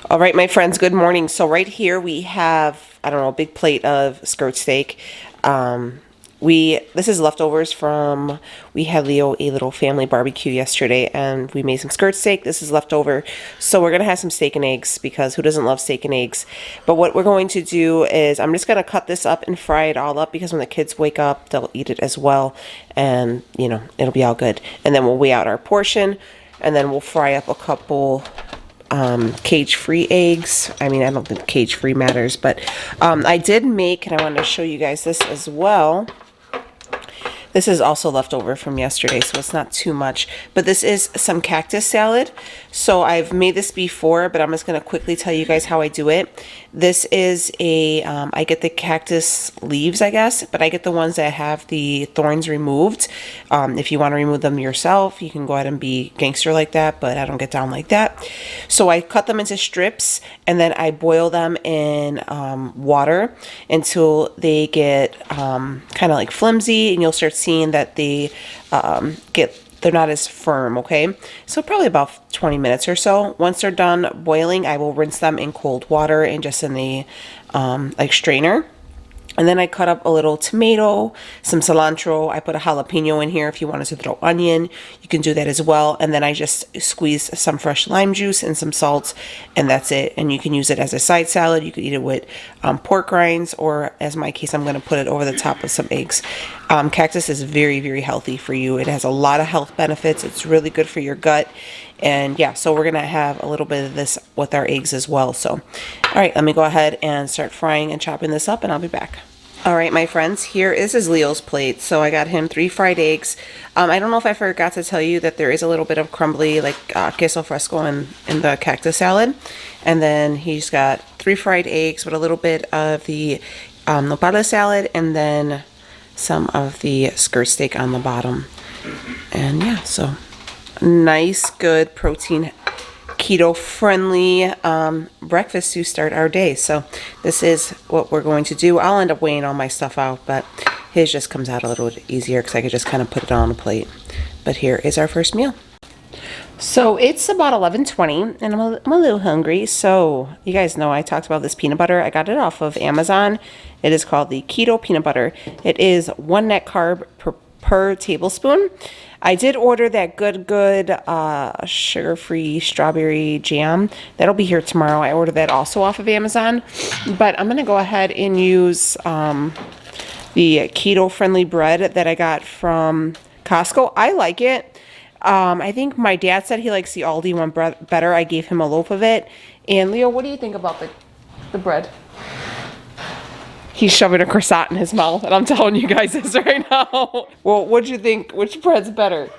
All right, my friends, good morning. So right here we have, I don't know, a big plate of skirt steak. This is leftovers from, we had Leo a little family barbecue yesterday and we made some skirt steak. This is leftover. So we're going to have some steak and eggs because who doesn't love steak and eggs? But what we're going to do is I'm just going to cut this up and fry it all up because when the kids wake up, they'll eat it as well. And, you know, it'll be all good. And then we'll weigh out our portion and then we'll fry up a couple cage-free eggs. I mean, I don't think cage-free matters, but I did make, and I wanted to show you guys this as well. This is also leftover from yesterday, so it's not too much. But this is some cactus salad. So I've made this before, but I'm just going to quickly tell you guys how I do it. This is a, I get the cactus leaves, I guess, but I get the ones that have the thorns removed. If you want to remove them yourself, you can go ahead and be gangster like that, but I don't get down like that. So I cut them into strips, and then I boil them in water until they get kind of like flimsy, and you'll start seeing that they they're not as firm, okay? So probably about 20 minutes or so. Once they're done boiling, I will rinse them in cold water and just in the like strainer. And then I cut up a little tomato, some cilantro. I put a jalapeno in here. If you wanted to throw onion, you can do that as well. And then I just squeeze some fresh lime juice and some salt, and that's it. And you can use it as a side salad. You could eat it with pork rinds, or as my case, I'm going to put it over the top of some eggs. Cactus is very, very healthy for you. It has a lot of health benefits. It's really good for your gut. And yeah, so we're going to have a little bit of this with our eggs as well. So, all right, let me go ahead and start frying and chopping this up, and I'll be back. All right, my friends, here is Leo's plate. So I got him 3 fried eggs. I don't know if I forgot to tell you that there is a little bit of crumbly, like queso fresco in the cactus salad. And then he's got 3 fried eggs with a little bit of the nopales salad, and then some of the skirt steak on the bottom. And yeah, so nice, good protein, keto-friendly breakfast to start our day. So this is what we're going to do. I'll end up weighing all my stuff out, but his just comes out a little bit easier because I could just kind of put it on a plate. But here is our first meal. So it's about 11:20 and I'm a little hungry. So you guys know I talked about this peanut butter. I got it off of Amazon. It is called the Keto peanut butter. It is 1 net carb per tablespoon. I did order that good sugar-free strawberry jam. That'll be here tomorrow. I ordered that also off of Amazon. But I'm going to go ahead and use the keto-friendly bread that I got from Costco. I like it. I think my dad said he likes the Aldi one better. I gave him a loaf of it. And Leo, what do you think about the bread? He's shoving a croissant in his mouth, and I'm telling you guys this right now. Well, what do you think? Which bread's better?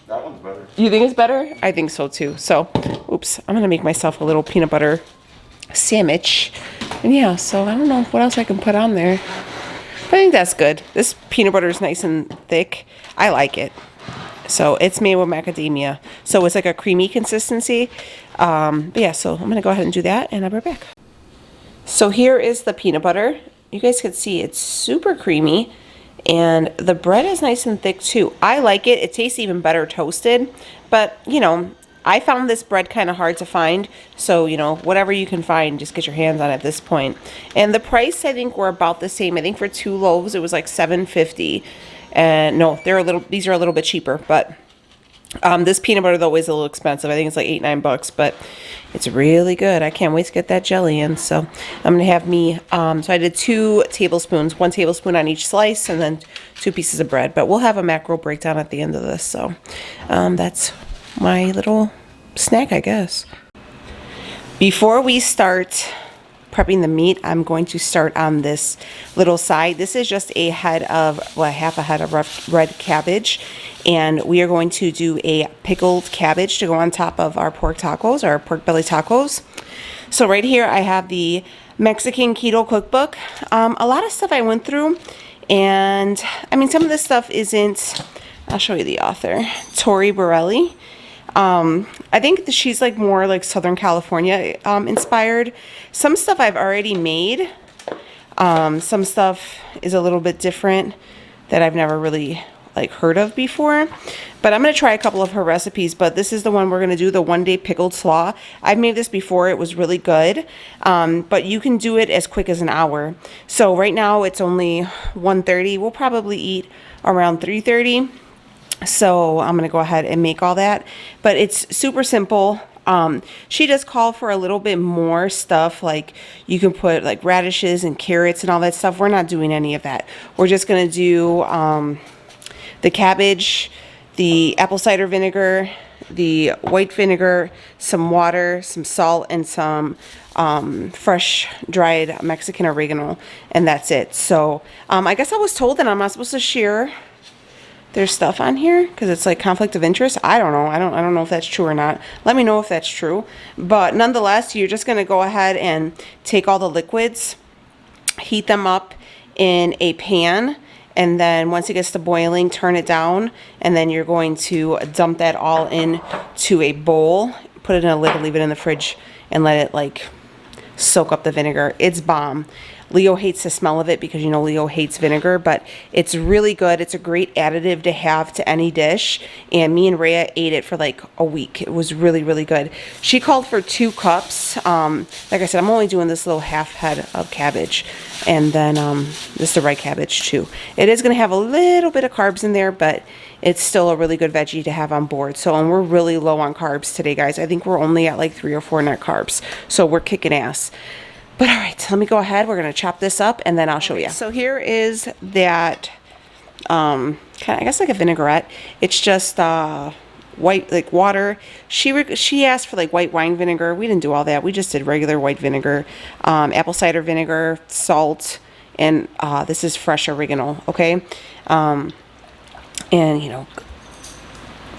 That one's better. You think it's better? I think so too. So, oops, I'm gonna make myself a little peanut butter sandwich. And yeah, so I don't know what else I can put on there. But I think that's good. This peanut butter is nice and thick. I like it. So it's made with macadamia. So it's like a creamy consistency. But yeah, so I'm gonna go ahead and do that, and I'll be right back. So here is the peanut butter. You guys can see it's super creamy, and the bread is nice and thick too. I like it. It tastes even better toasted, but you know, I found this bread kind of hard to find. So, you know, whatever you can find, just get your hands on it at this point. And the price, I think, were about the same. I think for 2 loaves, it was like $7.50. And no, these are a little bit cheaper, but this peanut butter though is a little expensive. I think it's like $8-9, but it's really good. I can't wait to get that jelly in. So I'm gonna have me. So I did 2 tablespoons, 1 tablespoon on each slice, and then 2 pieces of bread. But we'll have a macro breakdown at the end of this. So that's my little snack, I guess. Before we start prepping the meat, I'm going to start on this little side. This is just a head of, well, half a head of red cabbage, and we are going to do a pickled cabbage to go on top of our pork tacos, our pork belly tacos. So right here I have the Mexican Keto cookbook. A lot of stuff I went through, and I mean, some of this stuff isn't, I'll show you the author, Tori Borelli. I think she's like more like Southern California inspired. Some stuff I've already made. Some stuff is a little bit different that I've never really like heard of before. But I'm going to try a couple of her recipes, but this is the one we're going to do, the 1-day pickled slaw. I've made this before. It was really good, but you can do it as quick as an hour. So right now it's only 1:30. We'll probably eat around 3:30. So I'm going to go ahead and make all that, but it's super simple. She does call for a little bit more stuff, like you can put like radishes and carrots and all that stuff. We're not doing any of that. We're just going to do the cabbage, the apple cider vinegar, the white vinegar, some water, some salt, and some fresh dried Mexican oregano, and that's it. So I guess I was told that I'm not supposed to share their stuff on here because it's like conflict of interest. I don't know. I don't know if that's true or not. Let me know if that's true. But nonetheless, you're just going to go ahead and take all the liquids, heat them up in a pan, and then once it gets to boiling, turn it down, and then you're going to dump that all into a bowl, put it in a lid, leave it in the fridge, and let it like soak up the vinegar. It's bomb. Leo hates the smell of it because, you know, Leo hates vinegar, but it's really good. It's a great additive to have to any dish, and me and Rhea ate it for like a week. It was really, really good. She called for 2 cups. Like I said, I'm only doing this little half head of cabbage, and then this is the right cabbage too. It is going to have a little bit of carbs in there, but it's still a really good veggie to have on board. So, and we're really low on carbs today, guys. I think we're only at like 3 or 4 net carbs, so we're kicking ass. But all right, let me go ahead. We're going to chop this up, and then I'll show you. So here is that, kind of, I guess like a vinaigrette. It's just white, like water. She asked for like white wine vinegar. We didn't do all that. We just did regular white vinegar, apple cider vinegar, salt, and this is fresh oregano, okay? And, you know,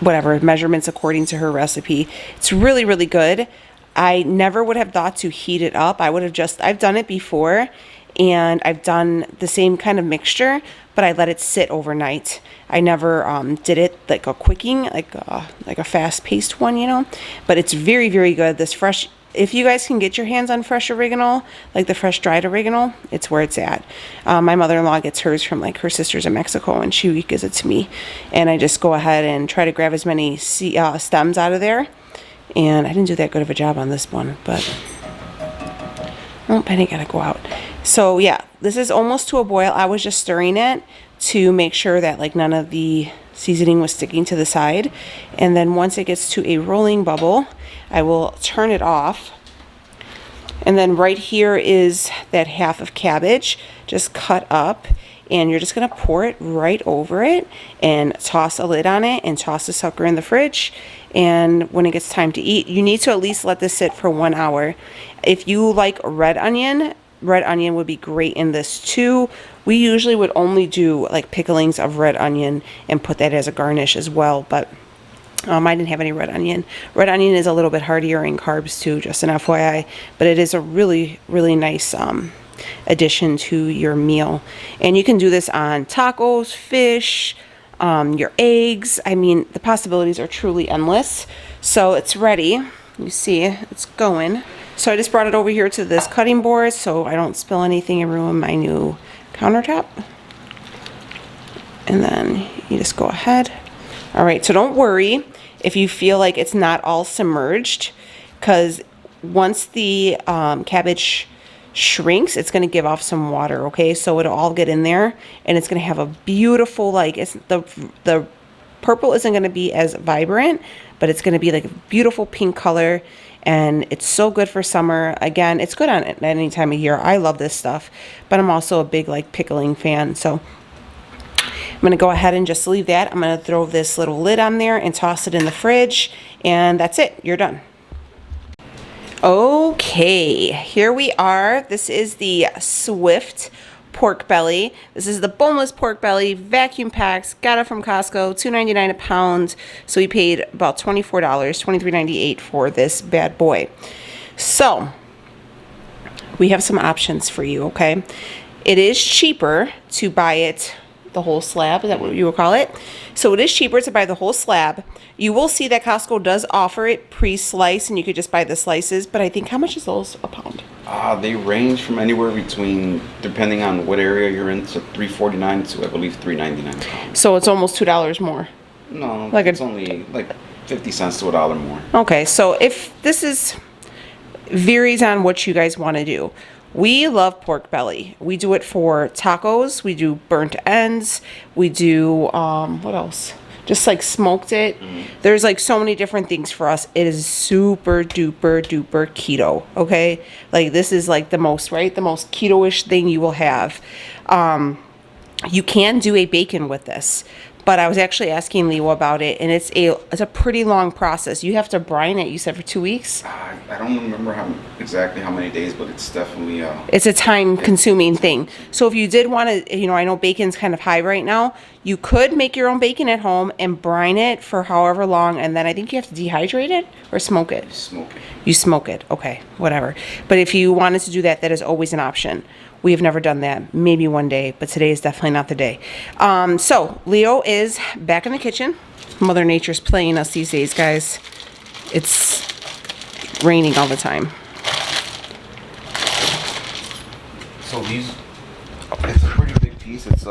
whatever, measurements according to her recipe. It's really, really good. I never would have thought to heat it up. I would have just, I've done it before, and I've done the same kind of mixture, but I let it sit overnight. I never did it like a quicking, like a fast-paced one, you know. But it's very, very good. This fresh, if you guys can get your hands on fresh oregano, like the fresh dried oregano, it's where it's at. My mother-in-law gets hers from like her sisters in Mexico, and she gives it to me. And I just go ahead and try to grab as many stems out of there. And I didn't do that good of a job on this one, but oh, Penny gotta go out. So yeah, this is almost to a boil. I was just stirring it to make sure that like none of the seasoning was sticking to the side. And then once it gets to a rolling bubble, I will turn it off. And then right here is that half of cabbage just cut up, and you're just gonna pour it right over it and toss a lid on it and toss the sucker in the fridge. And when it gets time to eat, you need to at least let this sit for 1 hour. If you like red onion would be great in this too. We usually would only do like picklings of red onion and put that as a garnish as well, but I didn't have any red onion. Red onion is a little bit heartier in carbs too, just an FYI, but it is a really, really nice addition to your meal. And you can do this on tacos, fish, your eggs. I mean, the possibilities are truly endless. So it's ready. You see it's going. So I just brought it over here to this cutting board so I don't spill anything and ruin my new countertop. And then you just go ahead. All right, so don't worry if you feel like it's not all submerged, because once the cabbage shrinks, it's going to give off some water, okay? So it'll all get in there, and it's going to have a beautiful, like, it's the purple isn't going to be as vibrant, but it's going to be like a beautiful pink color, and it's so good for summer. Again, it's good on any time of year. I love this stuff, but I'm also a big like pickling fan. So I'm going to go ahead and just leave that. I'm going to throw this little lid on there and toss it in the fridge, and that's it. You're done. Okay, here we are. This is the Swift pork belly. This is the boneless pork belly, vacuum packs. Got it from Costco, $2.99 a pound. So we paid about $24, $23.98 for this bad boy. So we have some options for you, okay? It is cheaper to buy it the whole slab. Is that what you would call it? So it is cheaper to buy the whole slab. You will see that Costco does offer it pre-sliced, and you could just buy the slices. But I think, how much is those a pound? They range from anywhere between, depending on what area you're in, to $3.49 to I believe $3.99 a pound. So it's almost $2 more. No, like it's only like 50 cents to $1 more. Okay, so if this is varies on what you guys want to do. We love pork belly. We do it for tacos. We do burnt ends. We do what else? Just like smoked it. There's like so many different things for us. It is super duper duper keto. Okay, like this is like the most keto-ish thing you will have. You can do a bacon with this. But I was actually asking Leo about it, and it's a pretty long process. You have to brine it, you said, for 2 weeks? I don't remember exactly how many days, but it's definitely... It's a time-consuming thing. So if you did want to, I know bacon's kind of high right now. You could make your own bacon at home and brine it for however long, and then I think you have to dehydrate it or smoke it? Smoke it. You smoke it. Okay, whatever. But if you wanted to do that, that is always an option. We have never done that. Maybe one day, but today is definitely not the day. So Leo is back in the kitchen. Mother Nature's playing us these days, guys. It's raining all the time. So it's a pretty big piece. It's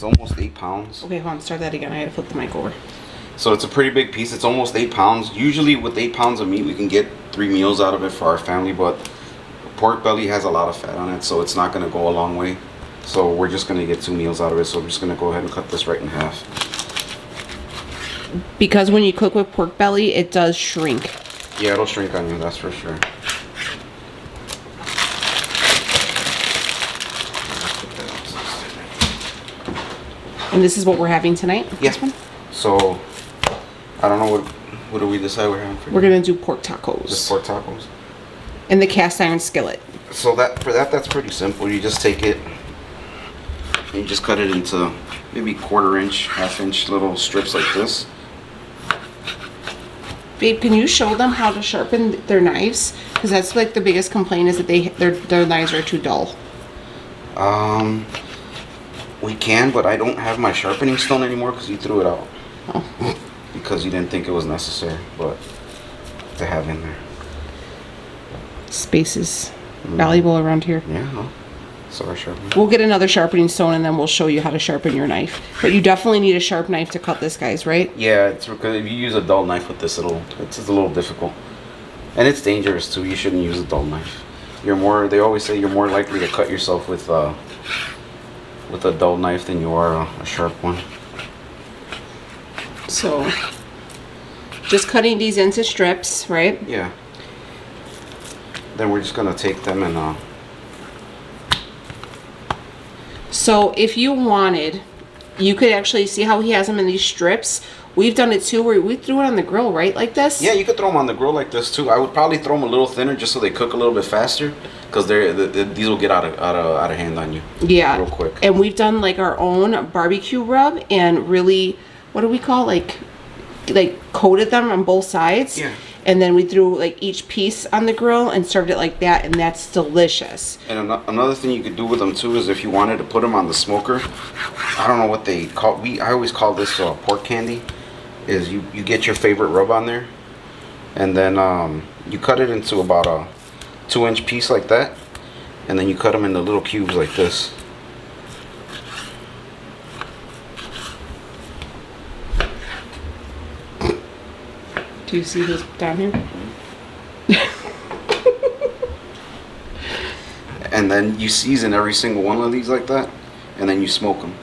almost 8 pounds. Okay, hold on. Start that again. I had to flip the mic over. So it's a pretty big piece. It's almost 8 pounds. Usually with 8 pounds of meat, we can get 3 meals out of it for our family, but pork belly has a lot of fat on it, so it's not going to go a long way. So we're just going to get 2 meals out of it. So I'm just going to go ahead and cut this right in half. Because when you cook with pork belly, it does shrink. Yeah, it'll shrink on you, that's for sure. And this is what we're having tonight? Yes. So I don't know what do we decide we're having for you? We're going to do pork tacos. Just pork tacos. In the cast iron skillet. So that's pretty simple. You just take it and you just cut it into maybe 1/4 inch, 1/2 inch little strips like this. Babe, can you show them how to sharpen their knives? Because that's like the biggest complaint is that their knives are too dull. We can, but I don't have my sharpening stone anymore because you threw it out. Oh. Because you didn't think it was necessary, but to have in there. Space is valuable around here. Yeah, no. So I sharpen. We'll get another sharpening stone and then we'll show you how to sharpen your knife. But you definitely need a sharp knife to cut this, guys, right? Yeah, it's because if you use a dull knife with this, it's a little difficult, and it's dangerous too. You shouldn't use a dull knife. They always say you're more likely to cut yourself with a dull knife than you are a sharp one. So, just cutting these into strips, right? Yeah. Then we're just gonna take them and So if you wanted, you could actually see how he has them in these strips. We've done it too, where we threw it on the grill, right, like this? Yeah, you could throw them on the grill like this too. I would probably throw them a little thinner just so they cook a little bit faster, because these will get out of hand on you. Yeah, real quick. And we've done like our own barbecue rub and really, what do we call like coated them on both sides. Yeah. And then we threw like each piece on the grill and served it like that, and that's delicious. And another thing you could do with them too is if you wanted to put them on the smoker, I don't know what they call. I always call this pork candy. Is you get your favorite rub on there, and then you cut it into about a 2-inch piece like that, and then you cut them into little cubes like this. Do you see this down here? And then you season every single one of these like that, and then you smoke them.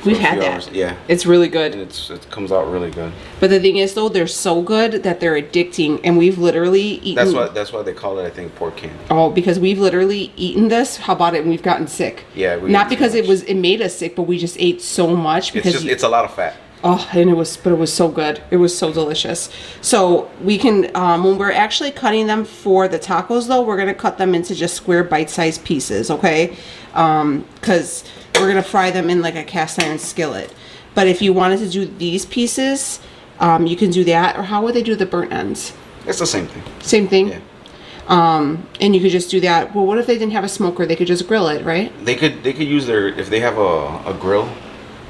We've had that. Hours. Yeah. It's really good. And it comes out really good. But the thing is, though, they're so good that they're addicting, and we've literally eaten. That's why they call it, I think, pork candy. Oh, because we've literally eaten this. How about it? And we've gotten sick. Yeah. Not because it made us sick, but we just ate so much because it's a lot of fat. Oh, and it was so good. It was so delicious. So we can, when we're actually cutting them for the tacos, though, we're gonna cut them into just square bite-sized pieces, okay? Because we're gonna fry them in like a cast iron skillet. But if you wanted to do these pieces, you can do that. Or how would they do the burnt ends? It's the same thing. Same thing. Yeah. And you could just do that. Well, what if they didn't have a smoker? They could just grill it, right? They could use if they have a grill.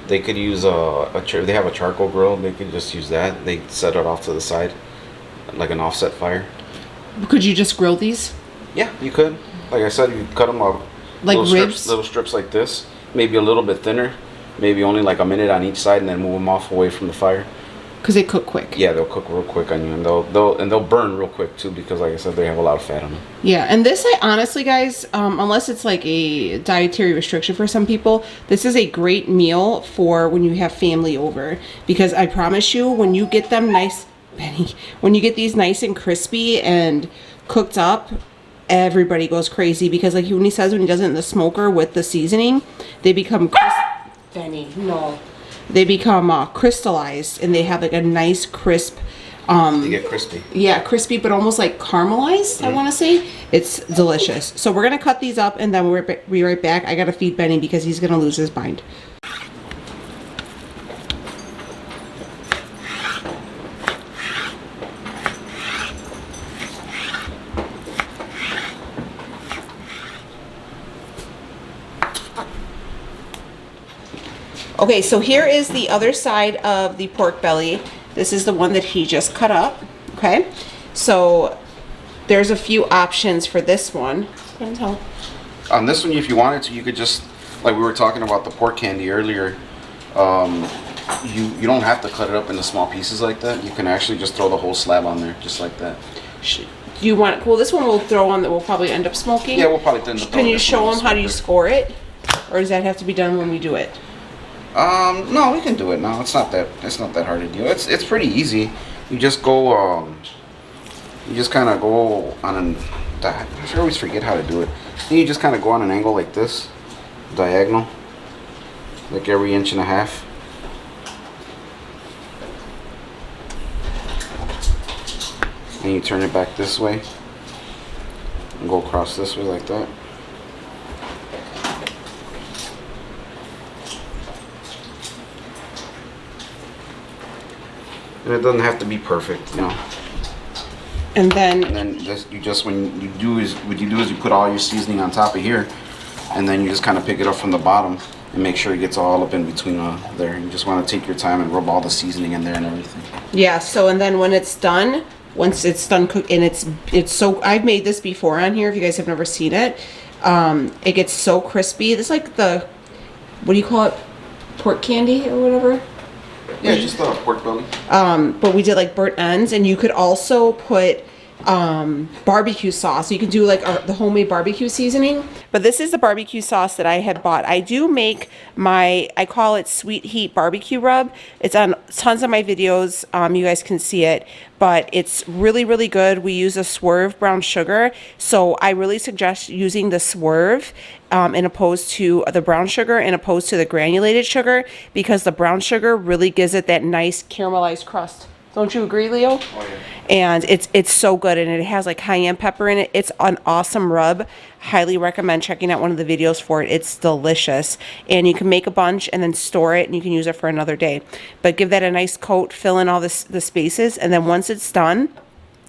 They could use they have a charcoal grill. They could just use that. They set it off to the side, like an offset fire. Could you just grill these? Yeah, you could. Like I said, you cut them up Like little ribs? strips, little strips like this. Maybe a little bit thinner. Maybe only like a minute on each side, and then move them off away from the fire. Because they cook quick. Yeah, they'll cook real quick on you, and they'll burn real quick too, because like I said, they have a lot of fat on them. Yeah, and this, I honestly, guys, unless it's like a dietary restriction for some people, this is a great meal for when you have family over. Because I promise you, when you get them nice, Benny, when you get these nice and crispy and cooked up, everybody goes crazy. Because like when he says, when he does it in the smoker with the seasoning, they become Benny, no. They become crystallized, and they have like a nice crisp. They get crispy. Yeah, crispy, but almost like caramelized. I want to say it's delicious. So we're gonna cut these up, and then we'll be right back. I gotta feed Benny because he's gonna lose his mind. Okay, so here is the other side of the pork belly. This is the one that he just cut up, okay? So there's a few options for this one. On this one, if you wanted to, you could just, like we were talking about the pork candy earlier, you don't have to cut it up into small pieces like that. You can actually just throw the whole slab on there, just like that. Do you want, well, this one we'll throw on that we'll probably end up smoking. Yeah, we'll probably end up. Can you show them how do you score it? Or does that have to be done when we do it? No, we can do it now. It's not that hard to do. It's pretty easy. You just go, you just kind of go on an, I always forget how to do it. Then you just kind of go on an angle like this, diagonal, like every 1.5 inches. And you turn it back this way, and go across this way like that. And it doesn't have to be perfect, you know. And then this, you just what you do is you put all your seasoning on top of here, and then you just kind of pick it up from the bottom and make sure it gets all up in between there. You just want to take your time and rub all the seasoning in there and everything. yeah, so and then when it's done, once it's done cooked, and it's so, I've made this before on here if you guys have never seen it. It gets so crispy. This is like the, what do you call it? Pork candy or whatever? Yeah, just a pork belly. But we did like burnt ends, and you could also put barbecue sauce. You can do like the homemade barbecue seasoning. But this is the barbecue sauce that I had bought. I do make I call it sweet heat barbecue rub. It's on tons of my videos. You guys can see it, but it's really, really good. We use a Swerve brown sugar. So I really suggest using the Swerve in opposed to the brown sugar and opposed to the granulated sugar, because the brown sugar really gives it that nice caramelized crust. Don't you agree, Leo? Oh, yeah. And it's so good, and it has like cayenne pepper in it. It's an awesome rub. Highly recommend checking out one of the videos for it. It's delicious, and you can make a bunch and then store it, and you can use it for another day. But give that a nice coat, fill in all the spaces, and then once it's done,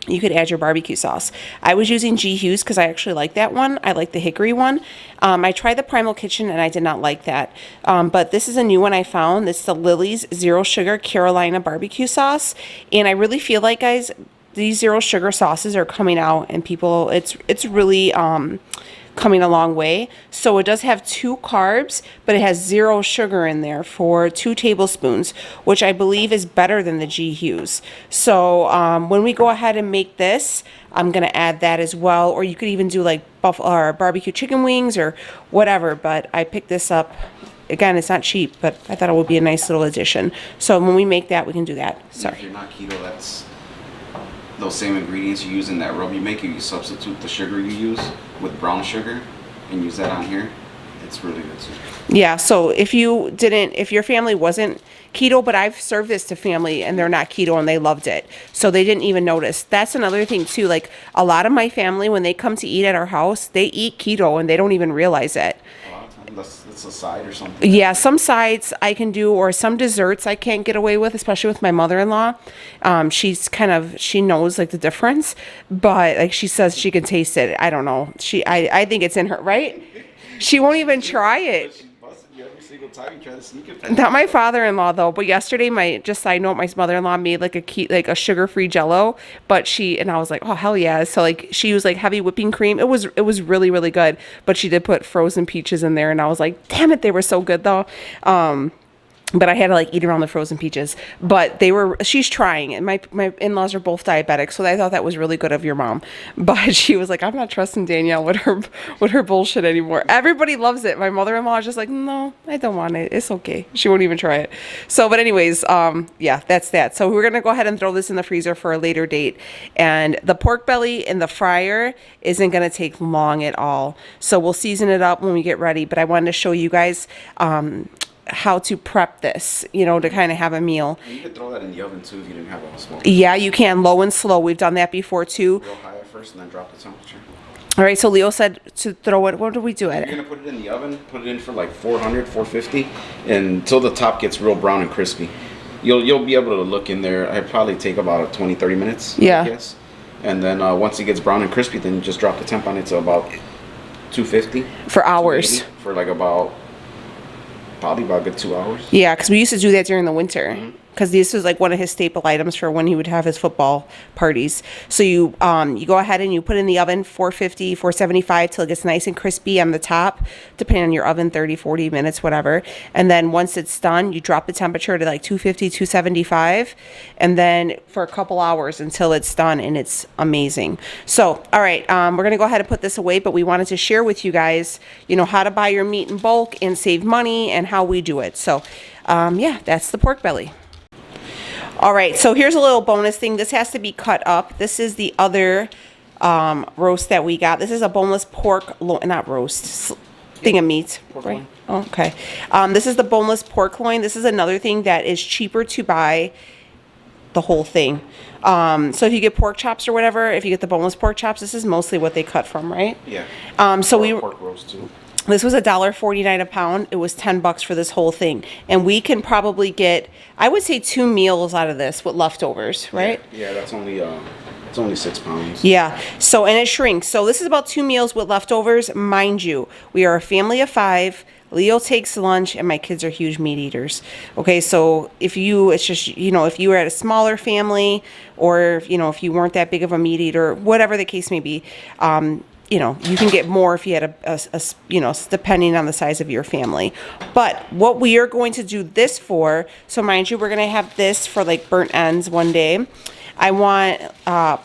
you could add your barbecue sauce. I was using G. Hughes because I actually like that one. I like the hickory one. I tried the Primal Kitchen and I did not like that. But this is a new one I found. It's the Lily's Zero Sugar Carolina Barbecue Sauce. And I really feel like, guys, these zero sugar sauces are coming out, and people, it's really coming a long way. So it does have 2 carbs, but it has 0 sugar in there for 2 tablespoons, which I believe is better than the G. Hughes. So when we go ahead and make this, I'm gonna add that as well. Or you could even do like or barbecue chicken wings or whatever. But I picked this up. Again, it's not cheap, but I thought it would be a nice little addition. So when we make that, we can do that. Sorry. If you're not keto, that's those same ingredients you use in that rub you make. You substitute the sugar you use with brown sugar and use that on here. It's really good too. Yeah, so if your family wasn't keto, but I've served this to family and they're not keto and they loved it, so they didn't even notice. That's another thing too. Like a lot of my family, when they come to eat at our house, they eat keto and they don't even realize it. A lot of times it's a side or something. Yeah, some sides I can do, or some desserts I can't get away with, especially with my mother-in-law. She knows like the difference, but like she says she can taste it. I don't know. I think it's in her, right? She won't even try it. single time you try to sneak it from Not my father-in-law though, but yesterday just side note, my mother-in-law made like a sugar-free Jello, but and I was like, oh hell yeah! So like she used like heavy whipping cream. It was really really good, but she did put frozen peaches in there, and I was like, damn it, they were so good though. But I had to like eat around the frozen peaches. But she's trying, and my in-laws are both diabetic, so I thought that was really good of your mom. But she was like, I'm not trusting Danielle with her bullshit anymore. Everybody loves it. My mother-in-law is just like, no, I don't want it. It's okay. She won't even try it. So, but anyways, yeah, that's that. So we're gonna go ahead and throw this in the freezer for a later date. And the pork belly in the fryer isn't gonna take long at all. So we'll season it up when we get ready. But I wanted to show you guys how to prep this, to kind of have a meal. You could throw that in the oven too if you didn't have it on smoke. Yeah, you can, low and slow. We've done that before too. Real high at first and then drop the temperature. All right, so Leo said to throw it. What do we do at it? You're gonna put it in the oven, put it in for like 400, 450, until the top gets real brown and crispy. You'll be able to look in there. It'd probably take about 20, 30 minutes. Yeah. I guess. And then once it gets brown and crispy, then you just drop the temp on it to about 250. For hours. For like probably about a good 2 hours. Yeah, because we used to do that during the winter. Because this was like one of his staple items for when he would have his football parties. So you go ahead and you put it in the oven 450, 475 till it gets nice and crispy on the top, depending on your oven, 30, 40 minutes, whatever. And then once it's done, you drop the temperature to like 250, 275, and then for a couple hours until it's done, and it's amazing. So, all right, we're gonna go ahead and put this away, but we wanted to share with you guys, how to buy your meat in bulk and save money and how we do it. So, yeah, that's the pork belly. All right, so here's a little bonus thing. This has to be cut up. This is the other roast that we got. This is a boneless pork, not roast, thing of meat. Pork Right? loin. Oh, okay. This is the boneless pork loin. This is another thing that is cheaper to buy the whole thing. So if you get pork chops or whatever, if you get the boneless pork chops, this is mostly what they cut from, right? Yeah. So pork roast too. This was $1.49 a pound. It was $10 for this whole thing. And we can probably get, I would say, 2 meals out of this with leftovers, right? Yeah, that's only it's only 6 pounds. Yeah. So, and it shrinks. So this is about 2 meals with leftovers. Mind you, we are a family of 5. Leo takes lunch, and my kids are huge meat eaters. Okay, so it's just, if you were at a smaller family, or, if you weren't that big of a meat eater, whatever the case may be, you can get more if you had depending on the size of your family. But what we are going to do this for, so mind you, we're going to have this for like burnt ends one day. I want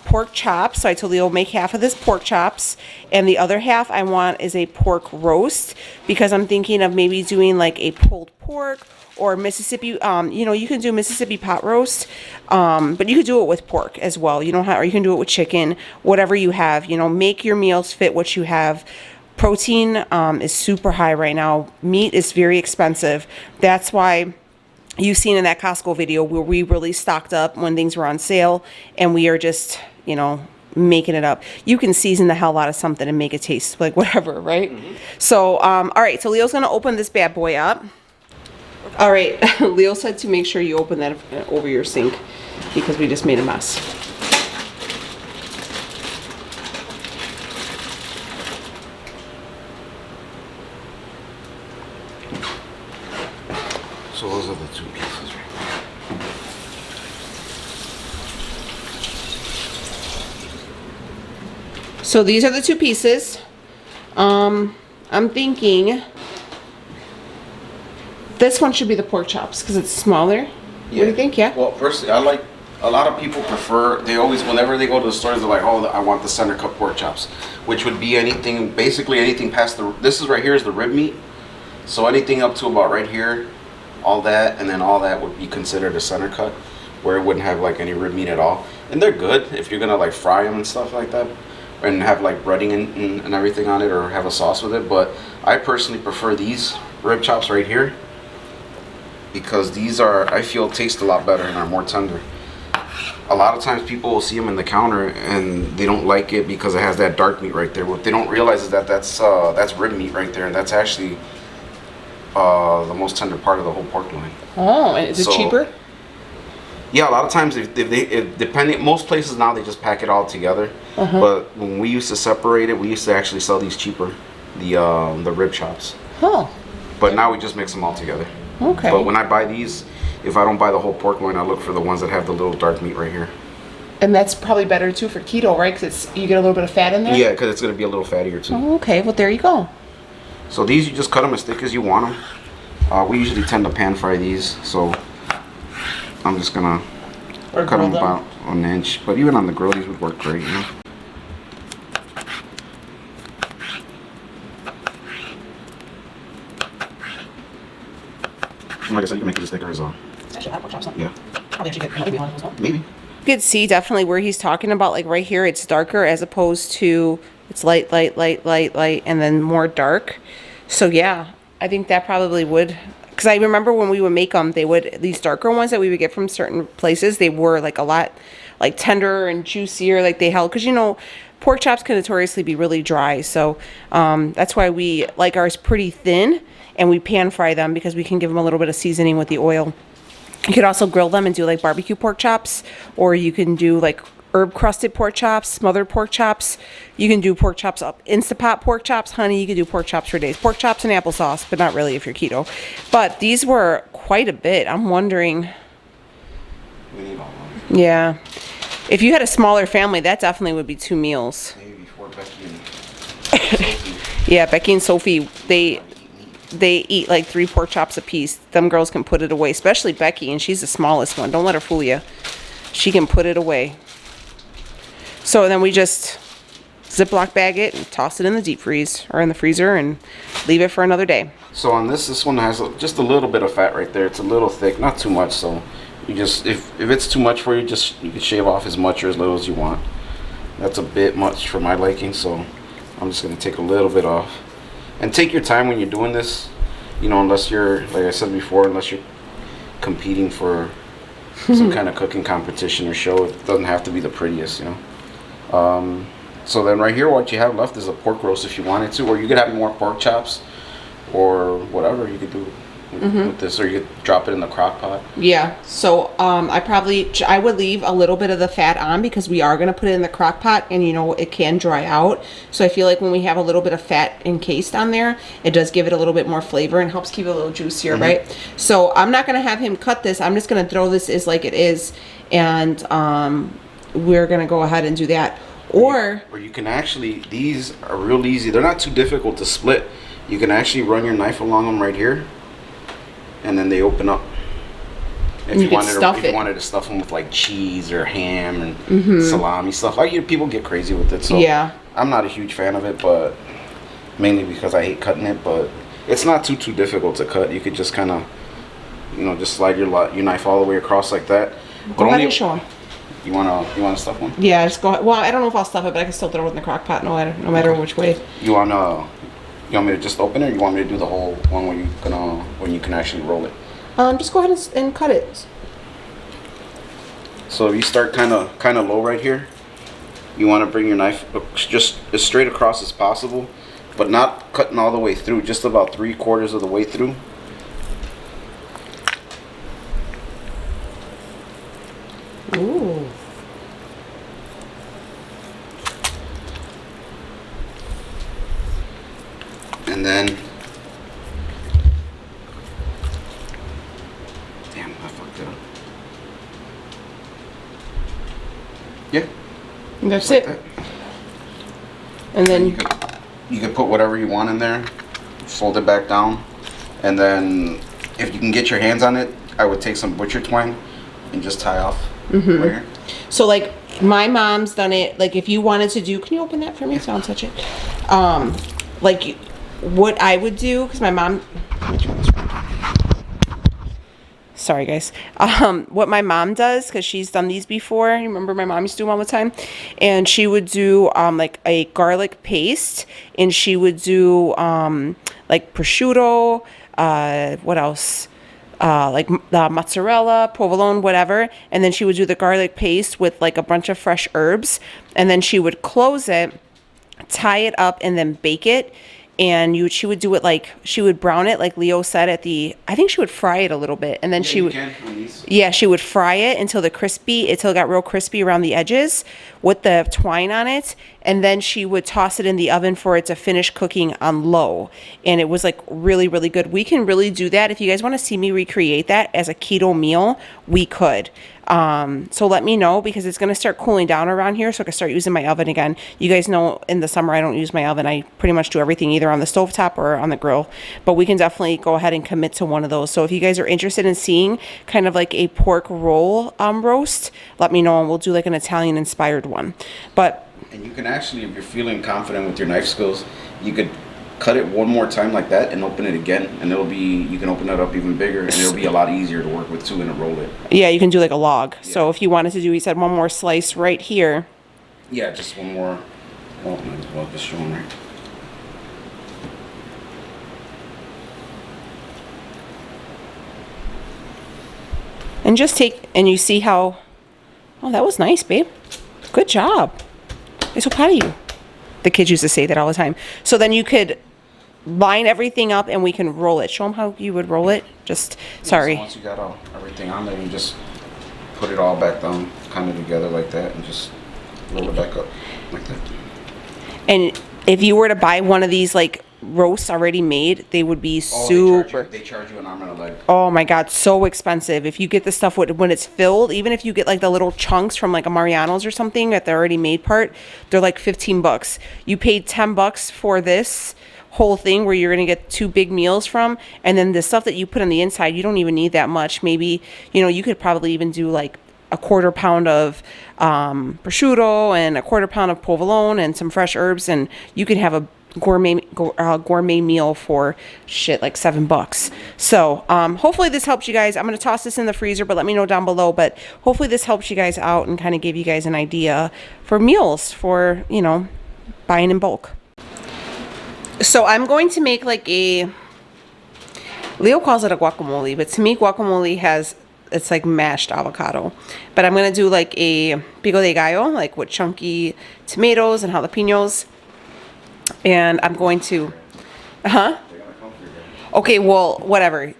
pork chops. So I told Leo make half of this pork chops, and the other half I want is a pork roast, because I'm thinking of maybe doing like a pulled pork or Mississippi, you can do Mississippi pot roast, but you could do it with pork as well. Or you can do it with chicken, whatever you have. Make your meals fit what you have. Protein is super high right now. Meat is very expensive. That's why you've seen in that Costco video where we really stocked up when things were on sale, and we are just, making it up. You can season the hell out of something and make it taste like whatever, right? Mm-hmm. So, all right, so Leo's gonna open this bad boy up. All right, Leo said to make sure you open that over your sink because we just made a mess. So those are the 2 pieces right there. So these are the 2 pieces. I'm thinking this one should be the pork chops because it's smaller. What do you think? Yeah. Well, personally, a lot of people prefer, whenever they go to the stores, they're like, oh, I want the center cut pork chops, which would be basically anything past this is right here is the rib meat. So anything up to about right here, all that, and then all that would be considered a center cut, where it wouldn't have like any rib meat at all. And they're good if you're gonna like fry them and stuff like that, and have like breading and everything on it, or have a sauce with it. But I personally prefer these rib chops right here, because these I feel taste a lot better and are more tender. A lot of times people will see them in the counter and they don't like it because it has that dark meat right there. What they don't realize is that's rib meat right there, and that's actually the most tender part of the whole pork loin. Oh, and is it cheaper? Yeah, a lot of times depending, most places now they just pack it all together. But when we used to separate it, we used to actually sell these cheaper, the rib chops. Oh. But now we just mix them all together. Okay. But when I buy these, if I don't buy the whole pork loin, I look for the ones that have the little dark meat right here. And that's probably better too for keto, right? Because you get a little bit of fat in there? Yeah, because it's going to be a little fattier too. Oh, okay, well, there you go. So these, you just cut them as thick as you want them. We usually tend to pan fry these, so I'm just going to cut them about an inch. But even on the grill, these would work great, you know? Like I said, you can make it as thicker as yeah. Maybe. You could see definitely where he's talking about, like right here, it's darker as opposed to it's light, light, light, light, light, and then more dark. So yeah, I think that probably would, because I remember when we would make them, they would, these darker ones that we would get from certain places, they were like a lot like tenderer and juicier, like they held, because you know, pork chops can notoriously be really dry. So that's why we like ours pretty thin, and we pan fry them because we can give them a little bit of seasoning with the oil. You could also grill them and do like barbecue pork chops, or you can do like herb crusted pork chops, smothered pork chops. You can do pork chops up, Instapot pork chops. Honey, you could do pork chops for days. Pork chops and applesauce, but not really if you're keto. But these were quite a bit. I'm wondering. We need all of them. Yeah. If you had a smaller family, that definitely would be 2 meals. Maybe before Becky and Sophie. Yeah, Becky and Sophie, they eat like 3 pork chops a piece. Them girls can put it away, especially Becky, and she's the smallest one. Don't let her fool you. She can put it away. So then we just Ziploc bag it and toss it in the deep freeze or in the freezer and leave it for another day. So on this one has just a little bit of fat right there. It's a little thick, not too much. So you just, if it's too much for you, you can shave off as much or as little as you want. That's a bit much for my liking, so I'm just gonna take a little bit off. And take your time when you're doing this, you know, unless you're, like I said before, unless you're competing for some kind of cooking competition or show. It doesn't have to be the prettiest, you know. So then right here, what you have left is a pork roast if you wanted to, or you could have more pork chops or whatever you could do with this, or you could drop it in the crock pot. Yeah, so I would leave a little bit of the fat on because we are going to put it in the crock pot, and you know it can dry out. So I feel like when we have a little bit of fat encased on there, it does give it a little bit more flavor and helps keep it a little juicier, right? So I'm not going to have him cut this. I'm just going to throw this as like it is, and we're going to go ahead and do that. Or you can actually, these are real easy. They're not too difficult to split. You can actually run your knife along them right here, and then they open up. If you wanted to stuff them with like cheese or ham and salami stuff, people get crazy with it. So yeah, I'm not a huge fan of it, but mainly because I hate cutting it. But it's not too difficult to cut. You could just kind of, you know, just slide your knife all the way across like that. Go ahead and show them. You wanna stuff one? Yeah, just go ahead. Well, I don't know if I'll stuff it, but I can still throw it in the crock pot no matter which way. You want me to just open it, or you want me to do the whole one when you can actually roll it? Just go ahead and cut it. So you start kind of low right here. You want to bring your knife just as straight across as possible, but not cutting all the way through, just about 3/4 of the way through. Ooh. And then, damn, I fucked it up. Yeah. And that's it. That. And then you could put whatever you want in there, fold it back down, and then if you can get your hands on it, I would take some butcher twine and just tie off right here. So like my mom's done it, like if you wanted to do, can you open that for me so I don't touch it? Like what I would do, because my mom, sorry guys, what my mom does, because she's done these before, you remember my mom used to do them all the time, and she would do like a garlic paste, and she would do like prosciutto, what else? Like mozzarella, provolone, whatever, and then she would do the garlic paste with like a bunch of fresh herbs, and then she would close it, tie it up, and then bake it. And she would do it like, she would brown it like Leo said I think she would fry it a little bit, and then she would fry it until it got real crispy around the edges with the twine on it, and then she would toss it in the oven for it to finish cooking on low. And it was like really, really good. We can really do that. If you guys want to see me recreate that as a keto meal, we could. So let me know, because it's going to start cooling down around here, so I can start using my oven again. You guys know in the summer I don't use my oven. I pretty much do everything either on the stovetop or on the grill, but we can definitely go ahead and commit to one of those. So if you guys are interested in seeing kind of like a pork roll roast, let me know and we'll do like an Italian inspired one. But And you can actually, if you're feeling confident with your knife skills, you could cut it one more time like that and open it again, and you can open it up even bigger, and it'll be a lot easier to work with too, and to roll it. yeah, you can do like a log. So if you wanted to do, he said one more slice right here. Yeah, just one more. Well, might as well just show them right. And just take, and you see how, oh, that was nice, babe. Good job. I'm so proud of you. The kids used to say that all the time. So then you could line everything up and we can roll it. Show them how you would roll it. Just, sorry. So once you got everything on there, you just put it all back down, kind of together like that, and just roll it back up like that. And if you were to buy one of these like roasts already made, they would be super. They charge you an arm and a leg. Oh my God, so expensive. If you get the stuff when it's filled, even if you get like the little chunks from like a Mariano's or something at the already made part, they're like $15. You paid $10 for this whole thing where you're gonna get 2 big meals from, and then the stuff that you put on the inside, you don't even need that much. Maybe, you know, you could probably even do like a 1/4 pound of prosciutto and a 1/4 pound of provolone and some fresh herbs, and you could have a gourmet meal for shit like $7. So hopefully this helps you guys. I'm going to toss this in the freezer, but let me know down below. But hopefully this helps you guys out and kind of give you guys an idea for meals for, you know, buying in bulk. So I'm going to make like Leo calls it a guacamole, but to me guacamole it's like mashed avocado. But I'm going to do like a pico de gallo, like with chunky tomatoes and jalapenos. And I'm going to, okay, well, whatever.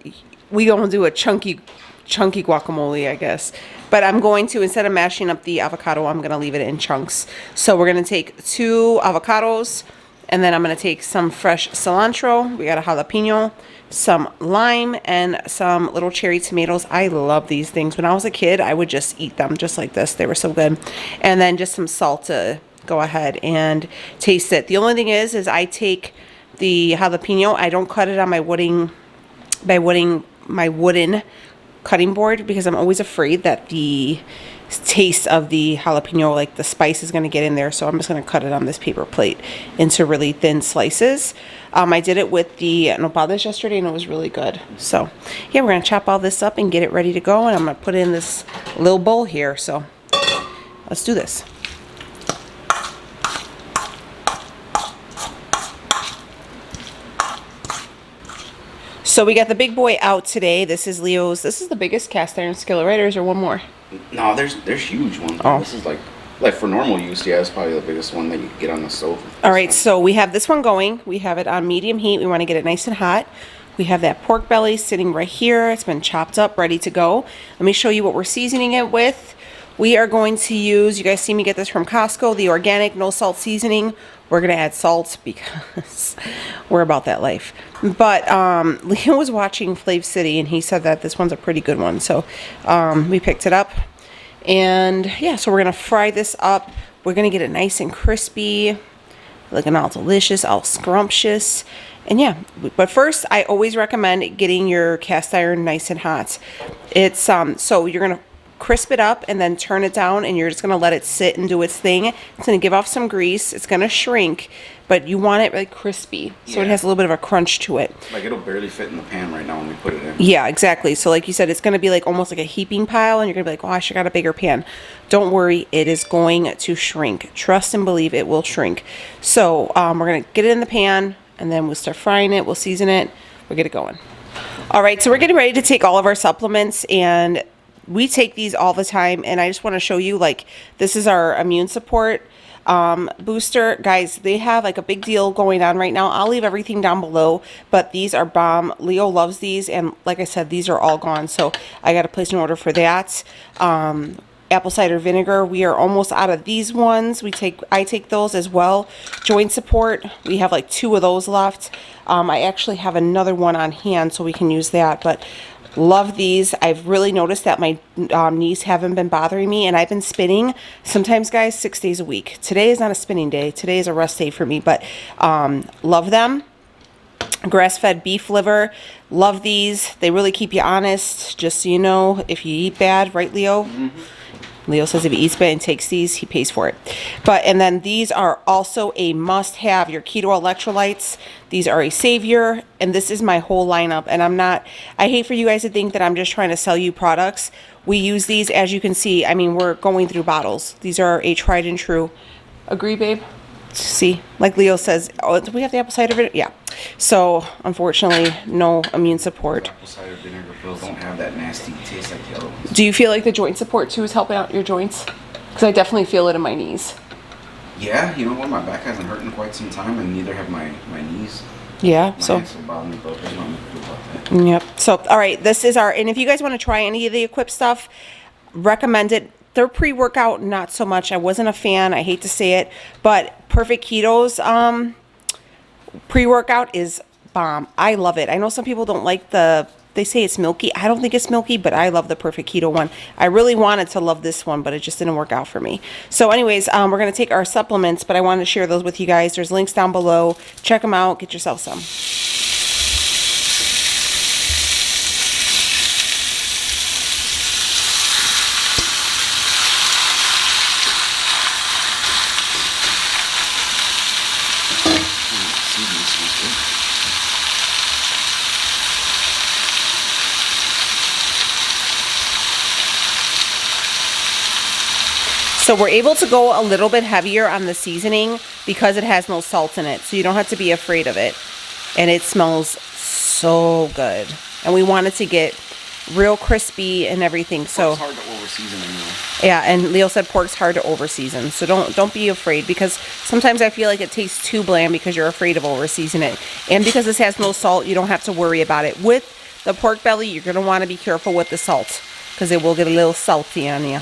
We gonna do a chunky guacamole, I guess. But I'm going to, instead of mashing up the avocado, I'm gonna leave it in chunks. So we're gonna take 2 avocados, and then I'm gonna take some fresh cilantro. We got a jalapeno, some lime, and some little cherry tomatoes. I love these things. When I was a kid, I would just eat them just like this. They were so good. And then just some salt to go ahead and taste it. The only thing is I take the jalapeno, I don't cut it on my wooden cutting board, because I'm always afraid that the taste of the jalapeno, like the spice, is going to get in there. So I'm just going to cut it on this paper plate into really thin slices. I did it with the nopales yesterday and it was really good. So yeah, we're going to chop all this up and get it ready to go, and I'm going to put it in this little bowl here. So let's do this. So we got the big boy out today. This is Leo's. This is the biggest cast iron skillet, right? Or is there one more? No, there's huge ones. Oh. This is like for normal use, yeah, it's probably the biggest one that you can get on the stove. All right, so we have this one going. We have it on medium heat. We want to get it nice and hot. We have that pork belly sitting right here. It's been chopped up, ready to go. Let me show you what we're seasoning it with. We are going to use, you guys see me get this from Costco, the organic no salt seasoning. We're going to add salt because we're about that life. But Leo was watching Flav City and he said that this one's a pretty good one. So we picked it up. And yeah, so we're going to fry this up. We're going to get it nice and crispy, looking all delicious, all scrumptious. And yeah, but first I always recommend getting your cast iron nice and hot. It's so you're going to crisp it up and then turn it down, and you're just going to let it sit and do its thing. It's going to give off some grease. It's going to shrink, but you want it like crispy, so it has a little bit of a crunch to it. Like it'll barely fit in the pan right now when we put it in. Yeah, exactly. So like you said, it's going to be like almost like a heaping pile, and you're going to be like, oh, I should got a bigger pan. Don't worry, it is going to shrink. Trust and believe it will shrink. So we're going to get it in the pan, and then we'll start frying it. We'll season it. We'll get it going. All right, so we're getting ready to take all of our supplements, and we take these all the time, and I just want to show you, like, this is our immune support booster. Guys, they have like a big deal going on right now. I'll leave everything down below, but these are bomb. Leo loves these, and like I said, these are all gone, so I got to place an order for that. apple cider vinegar. We are almost out of these ones. I take those as well. Joint support, we have like 2 of those left. I actually have another one on hand, so we can use that, but love these. I've really noticed that my knees haven't been bothering me, and I've been spinning sometimes, guys, 6 days a week. Today is not a spinning day. Today is a rest day for me, but love them. Grass-fed beef liver, love these. They really keep you honest, just so you know. If you eat bad, right, Leo? Leo says if he eats bad and takes these, he pays for it. And then these are also a must-have. Your keto electrolytes, these are a savior, and this is my whole lineup. And I hate for you guys to think that I'm just trying to sell you products. We use these, as you can see. I mean, we're going through bottles. These are a tried and true. Agree, babe? See, like Leo says, oh, do we have the apple cider vinegar? Yeah. So, unfortunately, no immune support. Apple cider vinegar pills don't have that nasty taste like the other ones. Do you feel like the joint support too is helping out your joints? Because I definitely feel it in my knees. Yeah, you know what? My back hasn't hurt in quite some time, and neither have my knees. Yeah, My so. hands still bother me, but there's nothing to do about that. Yep. So, all right, this is our, and if you guys want to try any of the Equip stuff, recommend it. Their pre-workout, not so much. I wasn't a fan. I hate to say it, but Perfect Keto's pre-workout is bomb. I love it. I know some people don't like they say it's milky. I don't think it's milky, but I love the Perfect Keto one. I really wanted to love this one, but it just didn't work out for me. So anyways, we're going to take our supplements, but I wanted to share those with you guys. There's links down below. Check them out. Get yourself some. So we're able to go a little bit heavier on the seasoning because it has no salt in it. So you don't have to be afraid of it. And it smells so good. And we want it to get real crispy and everything. So It's hard to over-season anyway. yeah, and Leo said pork's hard to over-season. So don't be afraid, because sometimes I feel like it tastes too bland because you're afraid of over-seasoning it. And because this has no salt, you don't have to worry about it. With the pork belly, you're going to want to be careful with the salt because it will get a little salty on you.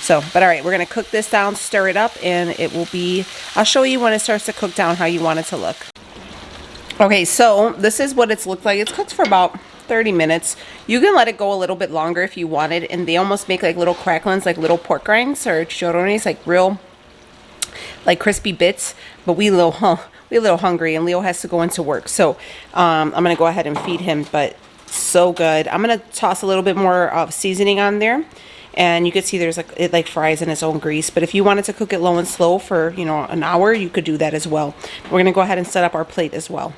So, but all right, we're going to cook this down, stir it up, and it will be, I'll show you when it starts to cook down how you want it to look. Okay, so this is what it's looked like. It's cooked for about 30 minutes. You can let it go a little bit longer if you wanted, and they almost make like little cracklings, like little pork rinds or chicharrones, like real, like crispy bits. But we a little hungry, and Leo has to go into work. So I'm going to go ahead and feed him, but so good. I'm going to toss a little bit more of seasoning on there. And you can see there's like, it like fries in its own grease. But if you wanted to cook it low and slow for, you know, an hour, you could do that as well. We're going to go ahead and set up our plate as well.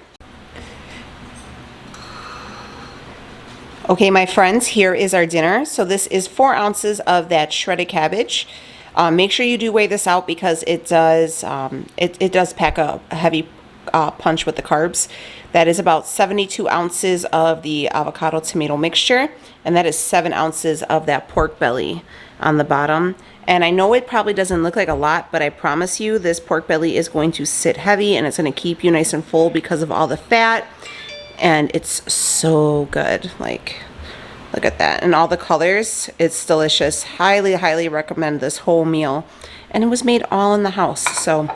Okay, my friends, here is our dinner. So this is 4 ounces of that shredded cabbage. Make sure you do weigh this out because it does it does pack a heavy punch with the carbs. That is about 72 ounces of the avocado tomato mixture, and that is 7 ounces of that pork belly on the bottom. And I know it probably doesn't look like a lot, but I promise you this pork belly is going to sit heavy, and it's going to keep you nice and full because of all the fat. And it's so good. Like, look at that. And all the colors, it's delicious. Highly, highly recommend this whole meal. And it was made all in the house, so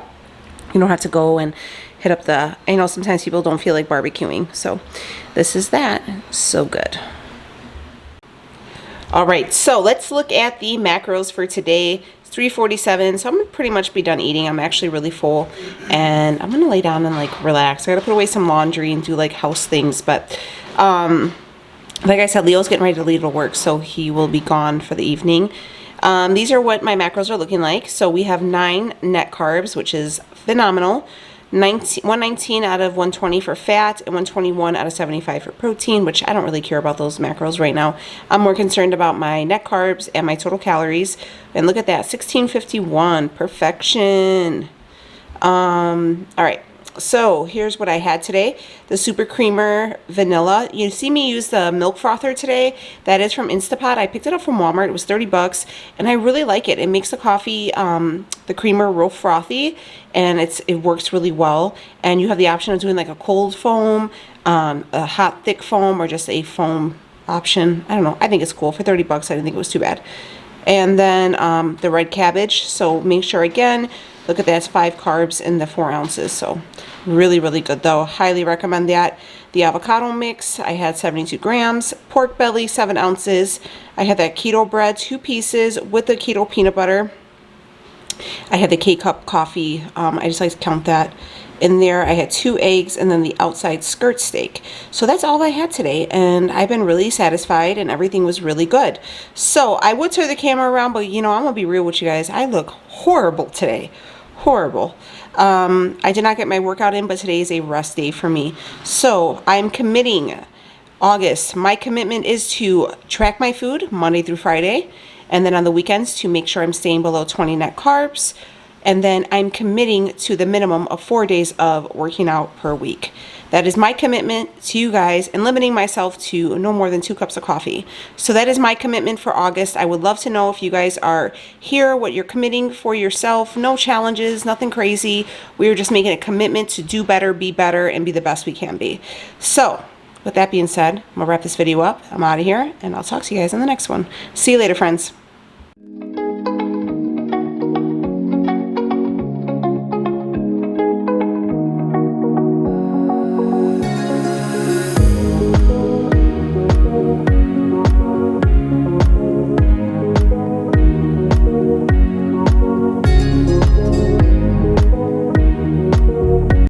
you don't have to go and hit up the, I know sometimes people don't feel like barbecuing, so this is that. So good. All right, so let's look at the macros for today. It's 3:47, so I'm gonna pretty much be done eating. I'm actually really full, and I'm gonna lay down and like relax. I gotta put away some laundry and do like house things, but like I said, Leo's getting ready to leave to work, so he will be gone for the evening. These are what my macros are looking like. So we have 9 net carbs, which is phenomenal. 119 out of 120 for fat, and 121 out of 75 for protein, which I don't really care about those macros right now. I'm more concerned about my net carbs and my total calories. And look at that, 1651, perfection. All right, so here's what I had today. The super creamer vanilla. You see me use the milk frother today. That is from Instapot. I picked it up from Walmart. It was 30 bucks, and I really like it. It makes the coffee, the creamer, real frothy, and it works really well. And you have the option of doing like a cold foam, a hot thick foam, or just a foam option. I don't know. I think it's cool. For 30 bucks, I didn't think it was too bad. And then the red cabbage. So make sure, again, look at that, it's 5 carbs in the 4 ounces. So really, really good though. Highly recommend that. The avocado mix, I had 72 grams. Pork belly, 7 ounces. I had that keto bread, 2 pieces with the keto peanut butter. I had the K-cup coffee. I just like to count that in there. I had 2 eggs and then the outside skirt steak. So that's all I had today, and I've been really satisfied and everything was really good. So I would turn the camera around, but you know, I'm gonna be real with you guys. I look horrible today. Horrible. I did not get my workout in, but today is a rest day for me. So I'm committing August. My commitment is to track my food Monday through Friday, and then on the weekends to make sure I'm staying below 20 net carbs. And then I'm committing to the minimum of 4 days of working out per week. That is my commitment to you guys, and limiting myself to no more than 2 cups of coffee. So that is my commitment for August. I would love to know if you guys are here, what you're committing for yourself. No challenges, nothing crazy. We are just making a commitment to do better, and be the best we can be. So with that being said, I'm gonna wrap this video up. I'm out of here, and I'll talk to you guys in the next one. See you later, friends.